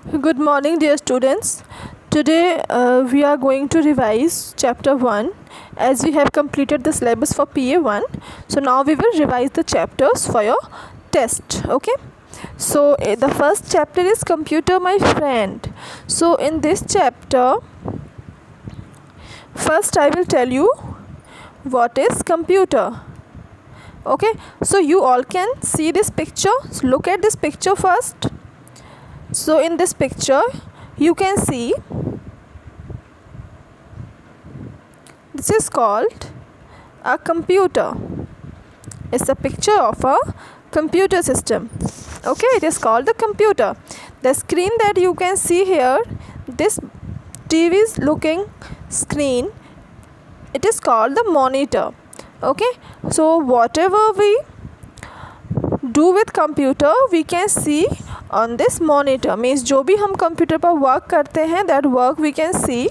Good morning, dear students. Today we are going to revise chapter 1 as we have completed the syllabus for PA1. So now we will revise the chapters for your test. Okay. So the first chapter is computer, my friend. So in this chapter, first I will tell you what is computer. Okay. So you all can see this picture. So look at this picture first. So in this picture you can see this is called a computer. It's a picture of a computer system. Okay, it is called the computer. The screen that you can see here, this TV's looking screen, it is called the monitor. Okay, so whatever we do with computer we can see on this monitor. Means जो भी हम computer पर work करते हैं, that work we can see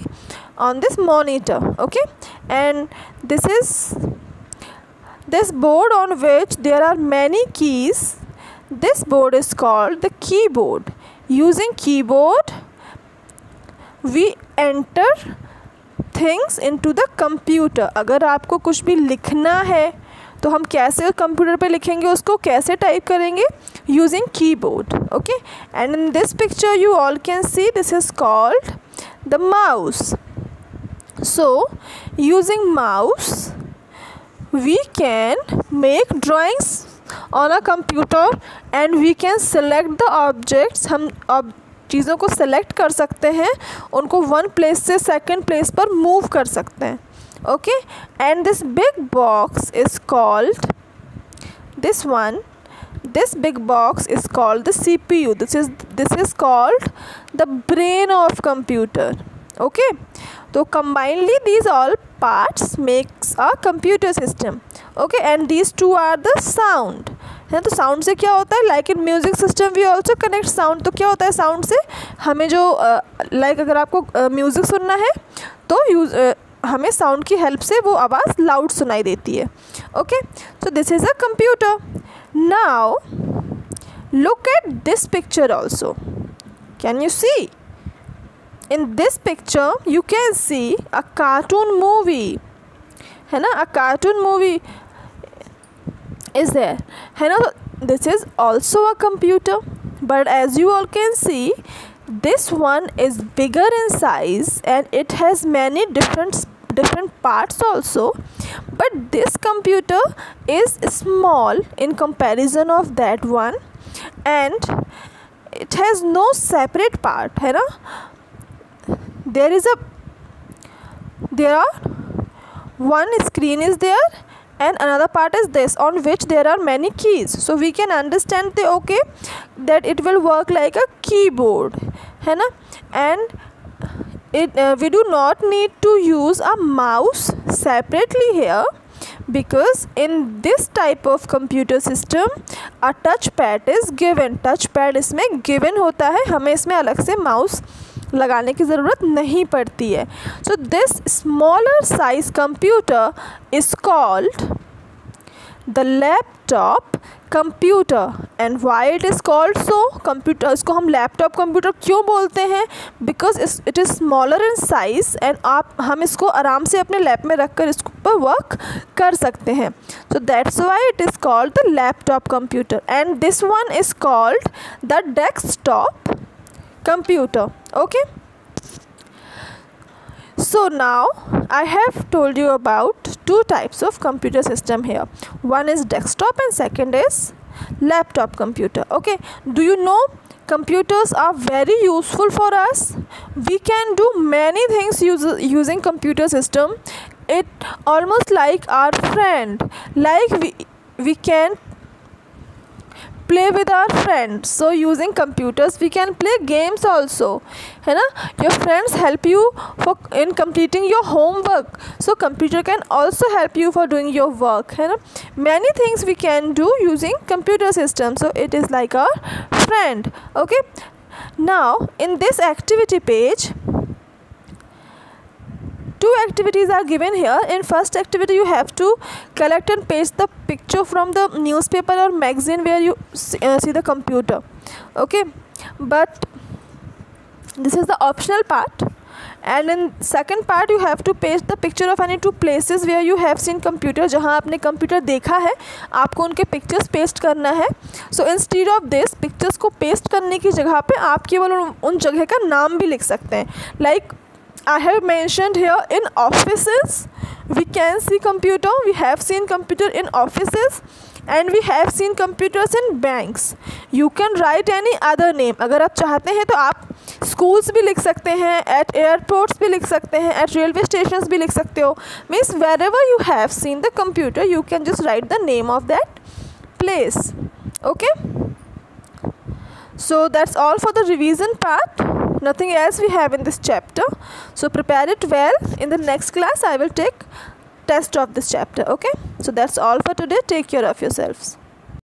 on this monitor. Okay, and this is this board on which there are many keys. This board is called the keyboard. Using keyboard we enter things into the computer. अगर आपको कुछ भी लिखना है तो हम कैसे computer पे लिखेंगे, उसको कैसे टाइप करेंगे? Using keyboard. Okay, and in this picture you all can see this is called the mouse. So using mouse we can make drawings on a computer and we can select the objects. हम अब चीज़ों को select कर सकते हैं, उनको one place से second place पर मूव कर सकते हैं. Okay, and this big box is called this big box is called the CPU. This is called the brain of computer. Okay, so combinedly these all parts makes a computer system. Okay, and these two are the sound. है तो sound से क्या होता है, like in music system we also connect sound. तो क्या होता है साउंड से हमें जो लाइक अगर आपको म्यूज़िक सुनना है तो हमें साउंड की हेल्प से वो आवाज़ लाउड सुनाई देती है. Okay, so this is a computer. Now look at this picture also. Can you see? In this picture you can see a cartoon movie. है ना, a cartoon movie is there, है ना. this is also a computer, but as you all can see this one is bigger in size and it has many different parts also, but this computer is small in comparison of that one and it has no separate part. है ना, there are one screen is there and another part is this on which there are many keys. So we can understand that it will work like a keyboard, है ना. And we do not need to use a mouse separately here because in this type of computer system a touchpad is given. touchpad इसमें given होता है, हमें इसमें अलग से mouse लगाने की ज़रूरत नहीं पड़ती है. So this smaller size computer is called the laptop computer. And why it is called so? Computer, इसको हम लैपटॉप कंप्यूटर क्यों बोलते हैं? Because it is smaller in size and हम इसको आराम से अपने लैप में रख कर इसको पर वर्क कर सकते हैं. So that's why it is called the laptop computer. And this one is called the desktop computer. Okay, so now I have told you about two types of computer system here. One is desktop and second is laptop computer. Okay, do you know computers are very useful for us? We can do many things using computer system. It almost like our friend, like we can play with our friends. So using computers we can play games also, है ना. your friends help you in completing your homework, so computer can also help you for doing your work, है ना. many things we can do using computer system, so it is like our friend. Okay, now in this activity page two activities are given here. In first activity you have to collect and paste the picture from the newspaper or magazine where you see the computer. Okay, but This is the optional part, and in second part you have to paste the picture of any two places where you have seen computer. जहाँ आपने computer देखा है आपको उनके pictures paste करना है. So instead of this pictures को paste करने की जगह पे आप केवल उन जगह का नाम भी लिख सकते हैं. Like I have mentioned here, in offices we can see computer, we have seen computer in offices and we have seen computers in banks. You can write any other name. अगर आप चाहते हैं तो आप schools भी लिख सकते हैं, at airports भी लिख सकते हैं, at railway stations भी लिख सकते हो. Means wherever you have seen the computer you can just write the name of that place. Okay, so that's all for the revision part. Nothing else we have in this chapter, so prepare it well. In the next class I will take test of this chapter. Okay, so that's all for today. Take care of yourselves.